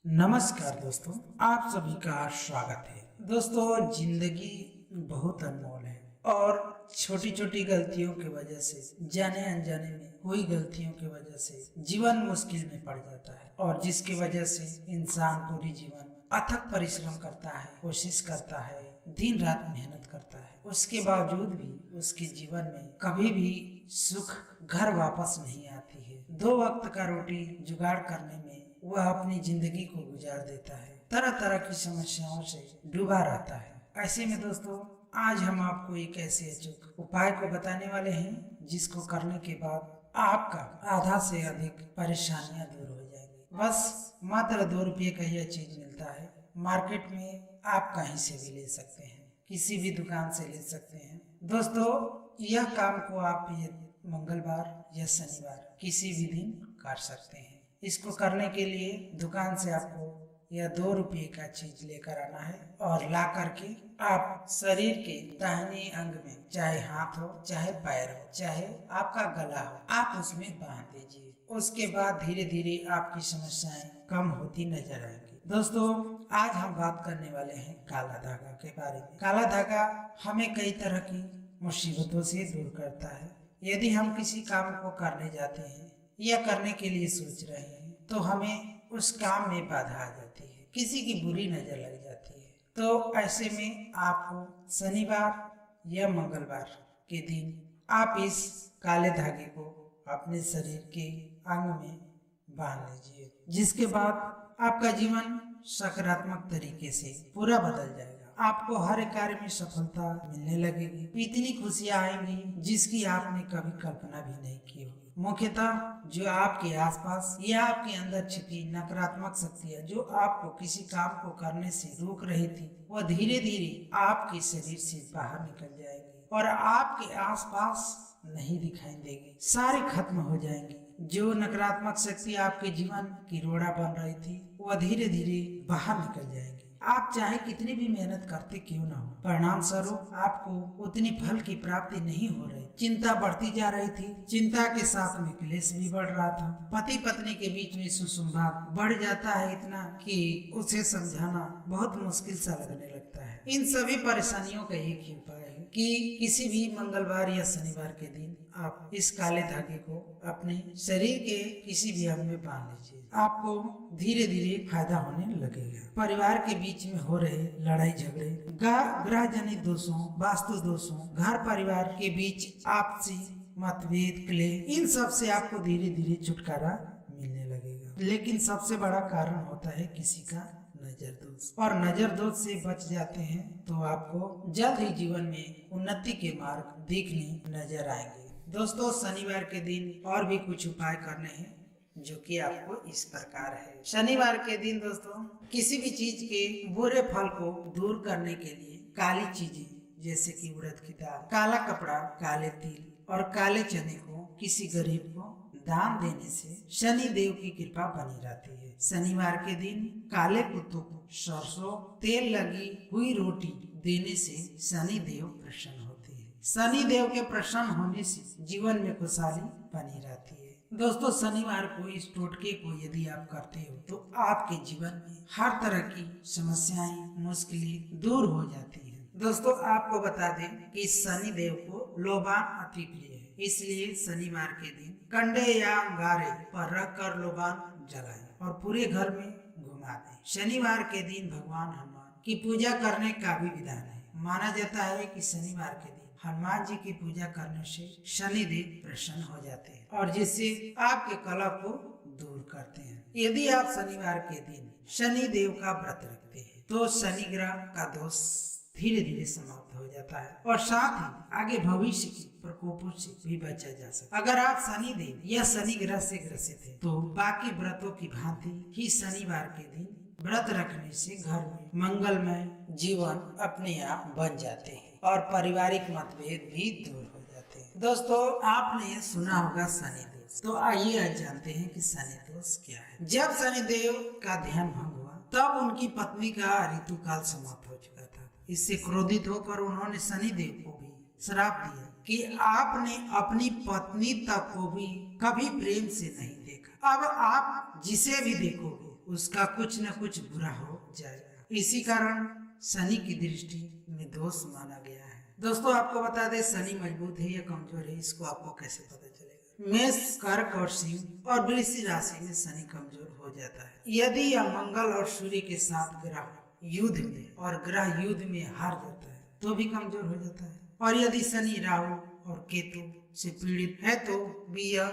नमस्कार दोस्तों, आप सभी का स्वागत है। दोस्तों, जिंदगी बहुत अनमोल है और छोटी छोटी गलतियों की वजह से, जाने अनजाने में हुई गलतियों की वजह से जीवन मुश्किल में पड़ जाता है और जिसकी वजह से इंसान पूरी जीवन अथक परिश्रम करता है, कोशिश करता है, दिन रात मेहनत करता है। उसके बावजूद भी उसके जीवन में कभी भी सुख घर वापस नहीं आती है। 2 वक्त का रोटी जुगाड़ करने में वह अपनी जिंदगी को गुजार देता है, तरह तरह की समस्याओं से डूबा रहता है। ऐसे में दोस्तों, आज हम आपको एक ऐसे अचूक उपाय को बताने वाले हैं जिसको करने के बाद आपका आधा से अधिक परेशानियां दूर हो जाएंगी। बस मात्र 2 रुपये का यह चीज मिलता है। मार्केट में आप कहीं से भी ले सकते हैं, किसी भी दुकान से ले सकते हैं। दोस्तों, यह काम को आप मंगलवार या शनिवार किसी भी दिन कर सकते हैं। इसको करने के लिए दुकान से आपको यह 2 रुपये का चीज लेकर आना है और ला करके आप शरीर के दाहिने अंग में, चाहे हाथ हो, चाहे पैर हो, चाहे आपका गला हो, आप उसमें बांध दीजिए। उसके बाद धीरे धीरे आपकी समस्याएं कम होती नजर आएंगी। दोस्तों, आज हम बात करने वाले हैं काला धागा के बारे में। काला धागा हमें कई तरह की मुसीबतों से दूर करता है। यदि हम किसी काम को करने जाते हैं या करने के लिए सोच रहे हैं तो हमें उस काम में बाधा आ जाती है, किसी की बुरी नजर लग जाती है। तो ऐसे में आपको शनिवार या मंगलवार के दिन आप इस काले धागे को अपने शरीर के अंग में बांध लीजिए, जिसके बाद आपका जीवन सकारात्मक तरीके से पूरा बदल जाएगा। आपको हर कार्य में सफलता मिलने लगेगी, इतनी खुशियां आएंगी जिसकी आपने कभी कल्पना भी नहीं की होगी। मुख्यतः जो आपके आसपास या आपके अंदर छिपी नकारात्मक शक्तियां जो आपको किसी काम को करने से रोक रही थी, वह धीरे धीरे आपके शरीर से बाहर निकल जाएगी और आपके आसपास नहीं दिखाई देगी, सारी खत्म हो जाएंगी। जो नकारात्मक शक्ति आपके जीवन की रोड़ा बन रही थी, वह धीरे धीरे बाहर निकल जाएगी। आप चाहे कितनी भी मेहनत करते क्यों ना हो, परिणाम स्वरूप आपको उतनी फल की प्राप्ति नहीं हो रही। चिंता बढ़ती जा रही थी, चिंता के साथ में क्लेश भी बढ़ रहा था। पति पत्नी के बीच में सुसंवाद बढ़ जाता है इतना कि उसे समझाना बहुत मुश्किल सा लगने लगता है। इन सभी परेशानियों का एक ही उपाय है कि किसी भी मंगलवार या शनिवार के दिन आप इस काले धागे को अपने शरीर के किसी भी अंग में बांध लीजिए। आपको धीरे धीरे फायदा होने लगेगा। परिवार के बीच में हो रहे लड़ाई झगड़े, ग्रह जनित दोषों, वास्तु दोषों, घर परिवार के बीच आपसी मतभेद, क्लेश, इन सब से आपको धीरे धीरे छुटकारा मिलने लगेगा। लेकिन सबसे बड़ा कारण होता है किसी का नजर दोष, और नजर दोष से बच जाते हैं तो आपको जल्द ही जीवन में उन्नति के मार्ग दिखने नजर आएंगे। दोस्तों, शनिवार के दिन और भी कुछ उपाय करने हैं जो कि आपको इस प्रकार है। शनिवार के दिन दोस्तों, किसी भी चीज के बुरे फल को दूर करने के लिए काली चीजें जैसे कि उड़द की दाल, काला कपड़ा, काले तिल और काले चने को किसी गरीब को दान देने से शनि देव की कृपा बनी रहती है। शनिवार के दिन काले कुत्तों को सरसों तेल लगी हुई रोटी देने से शनि देव प्रसन्न होते हैं। शनि देव के प्रसन्न होने से जीवन में खुशहाली बनी रहती है। दोस्तों, शनिवार को इस टोटके को यदि आप करते हो तो आपके जीवन में हर तरह की समस्याएं, मुश्किलें दूर हो जाती है। दोस्तों, आपको बता दें कि शनि देव को लोबान अति प्रिय है, इसलिए शनिवार के दिन कंडे या अंगारे पर रख कर लोबान जलाएं और पूरे घर में घुमा दें। शनिवार के दिन भगवान हनुमान की पूजा करने का भी विधान है। माना जाता है कि शनिवार के दिन हनुमान जी की पूजा करने से शनि देव प्रसन्न हो जाते हैं और जिससे आपके कलह को दूर करते हैं। यदि आप शनिवार के दिन शनि देव का व्रत रखते हैं तो शनि ग्रह का दोष धीरे धीरे समाप्त हो जाता है और साथ ही आगे भविष्य के प्रकोपों से भी बचा जा सकता है। अगर आप शनि देव या शनि ग्रह से ग्रसित हैं तो बाकी व्रतों की भांति ही शनिवार के दिन व्रत रखने से घर में मंगलमय जीवन अपने आप बन जाते हैं और पारिवारिक मतभेद भी दूर हो जाते हैं। दोस्तों, आपने सुना होगा शनि दोष, तो आइए आज जानते हैं कि शनि दोष क्या है। जब शनि देव का ध्यान भंग हुआ तब उनकी पत्नी का ऋतुकाल समाप्त हो चुका था। इससे क्रोधित होकर उन्होंने शनि देव को भी श्राप दिया कि आपने अपनी पत्नी तक को भी कभी प्रेम से नहीं देखा। अब आप जिसे भी देखोगे उसका कुछ न कुछ बुरा हो जाएगा। इसी कारण शनि की दृष्टि में दोष माना गया है। दोस्तों आपको बता दें शनि मजबूत है या कमजोर है, इसको आपको कैसे पता चलेगा। मेष, कर्क और सिंह और वृश्चिक राशि में शनि कमजोर हो जाता है यदि यह मंगल और सूर्य के साथ ग्रह युद्ध में और ग्रह युद्ध में हार जाता है तो भी कमजोर हो जाता है। और यदि शनि, राहु और केतु से पीड़ित है तो भी यह